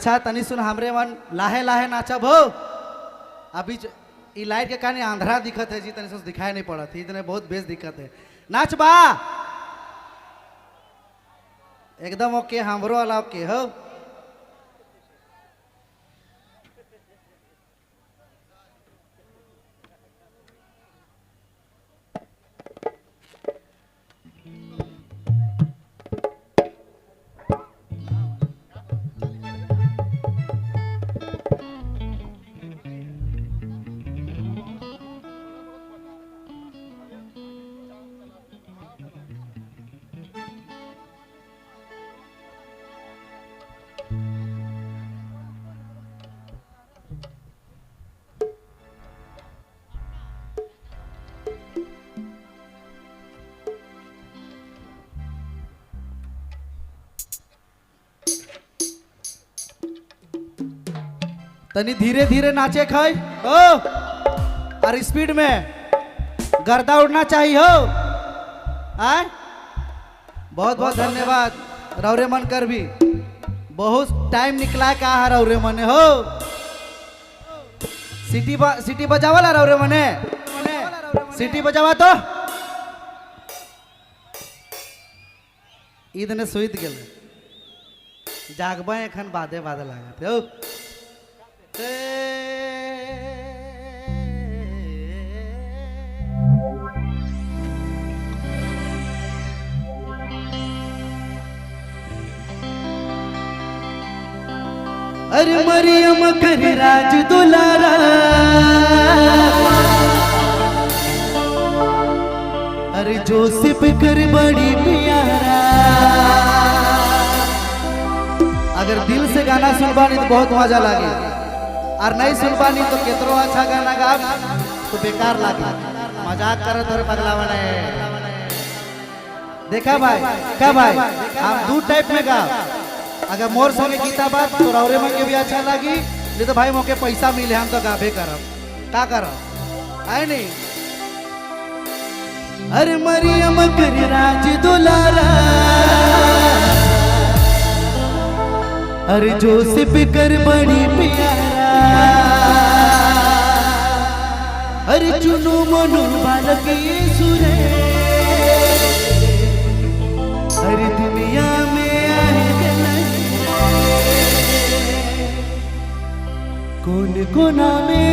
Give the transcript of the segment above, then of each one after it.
अच्छा तनी सुन हमरे मन लाहे लाहे नाचब हो। अभी ई लाइट के कारण आंधरा दिखत है जी, तनी सुन दिखाई नहीं पड़त है, इतने बहुत बेस दिक्कत है। नाच बा एकदम ओके, हमरो वाला ओके हो। तनी धीरे धीरे नाचे खाई हो और स्पीड में गर्दा उड़ना चाहिए हो। आए बहुत बहुत धन्यवाद रौरे मन कर भी बहुत टाइम निकला का है रौरे मने हो। सिटी बजावाला रौरे मने सिटी बजावा तो इतने सुइत गेल जागबा एखन बादे बादे लागत हो। अरे मरियम कर राज दुलारा, अरे जोसेफ कर बड़ी प्यारा। अगर दिल से गाना सुनबानी तो बहुत मजा लगे, और नहीं सुनबानी तो कितनो अच्छा गाना गा तो बेकार लागे। मजाक करत और पगला बने देखा भाई क्या भाई, हम दो टाइप में गा। अगर मोर संगे गीता बात तो रौरे मन के भी अच्छा लगी, नहीं तो भाई मोके पैसा मिले हम तो गाबे करब का करब है नहीं। अरे मरियम कर राज दुलारा, अरे जोसेफ कर बड़ी प्यारा। अरे चुनु मनु बालक सुरे, अरे दुनिया में कौन कोना में,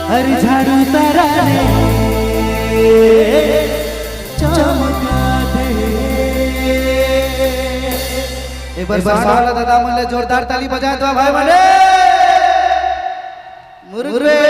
हर झाड़ू तारा रे चमका दे। एक बार वाला दादा मन जोरदार ताली बजाए तो भाई बने मुर्गे।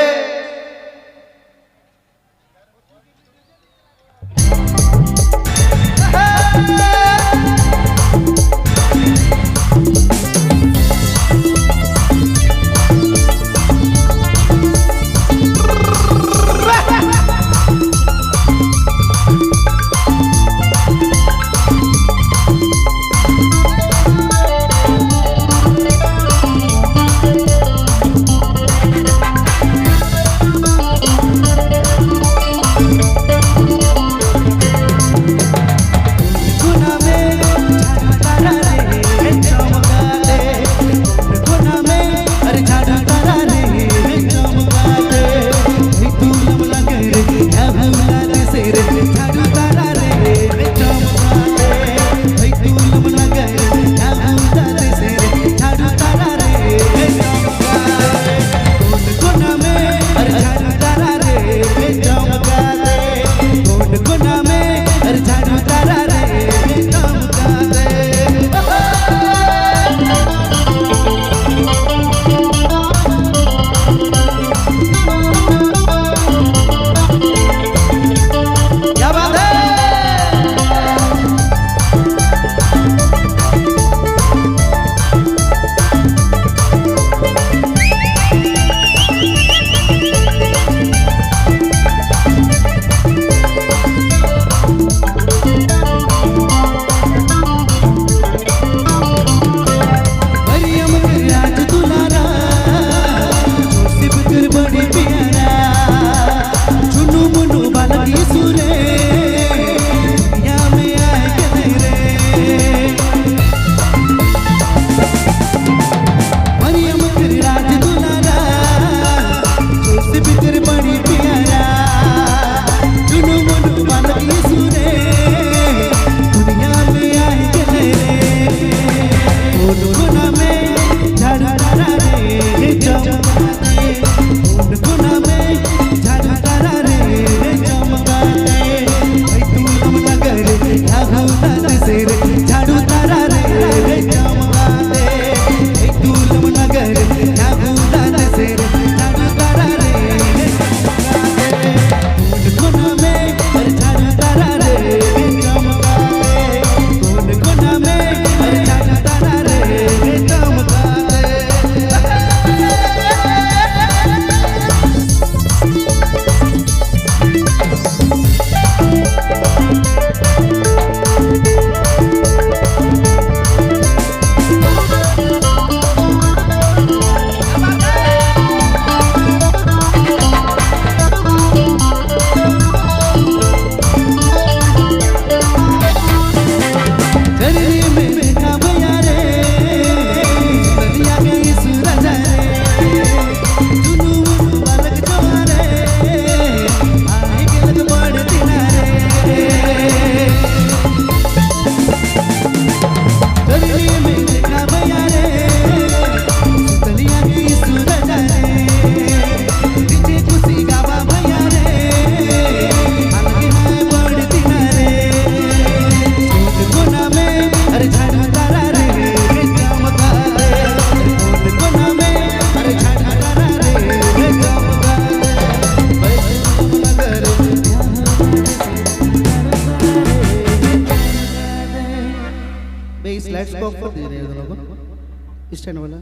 स्टैंड वाला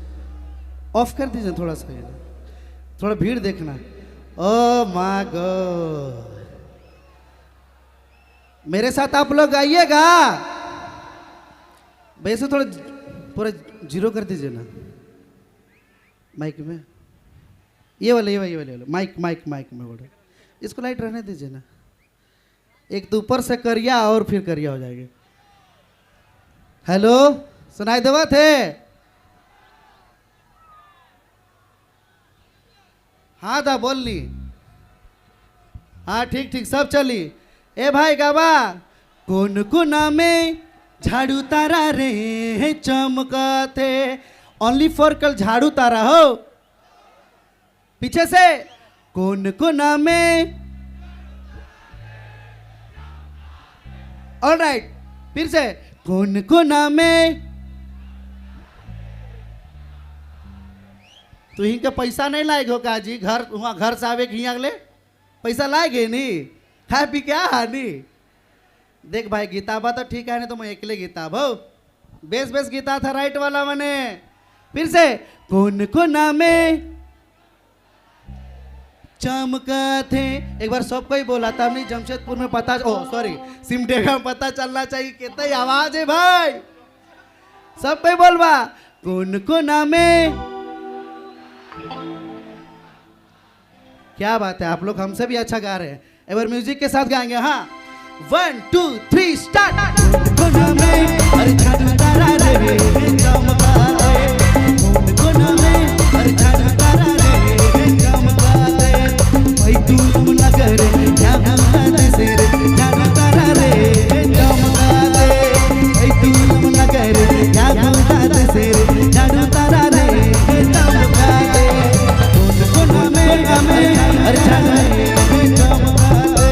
ऑफ कर दीजिए थोड़ा सा ये। थोड़ा भीड़ देखना। ओ माय गॉड, मेरे साथ आप लोग आइएगा। वैसे थोड़ा पूरा जीरो कर दीजिए ना माइक में। ये वाले माइक माइक माइक में बोलो। इसको लाइट रहने दीजिए ना। एक तो ऊपर से करिया और फिर करिया हो जाएगा। हेलो, सुनाई देवा थे? हाँ था बोल ली। हाँ ठीक ठीक सब चली। ए भाई गावा कौन कोना में झाड़ू तारा रे चमका थे। ओनली फॉर कल झाड़ू तारा हो। पीछे से कौन कोना में। ऑलराइट, फिर से कौन कोना में। तो ही का पैसा नहीं लाएगा का जी? घर वहाँ घर से आवे कि अगले पैसा लाएगे नहीं। हैप्पी क्या हानि। देख भाई गीताबा तो ठीक है, नहीं तो मैं अकेले गीताब हो। बेस बेस गीता था राइट वाला मैंने। फिर से कौन कोना में चमका थे। एक बार सबको ही बोला था हमने जमशेदपुर में पता, ओ सॉरी सिमडेगा में पता चलना चाहिए कितना आवाज है भाई। सबको ही बोलवा कौन कोना में। क्या बात है, आप लोग हमसे भी अच्छा गा रहे हैं। एक बार म्यूजिक के साथ गाएंगे। हाँ 1 2 3 स्टार्ट। कोना में अरे झाड़ू तारा रे चमका रे। कोना में अरे झाड़ू तारा रे चमका रे। भाई तू नगर क्या भूल से रे झाड़ू तारा रे चमका रे। भाई तू नगर क्या भूल से रे झाड़ू तारा रे चमका रे। कोना में अरे झाड़ू रे चमका रे।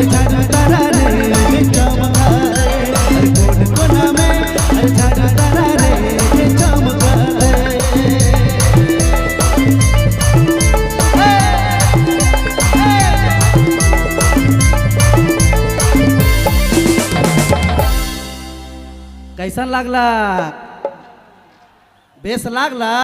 झाड़ू तारा कैसन लागला बेस लागला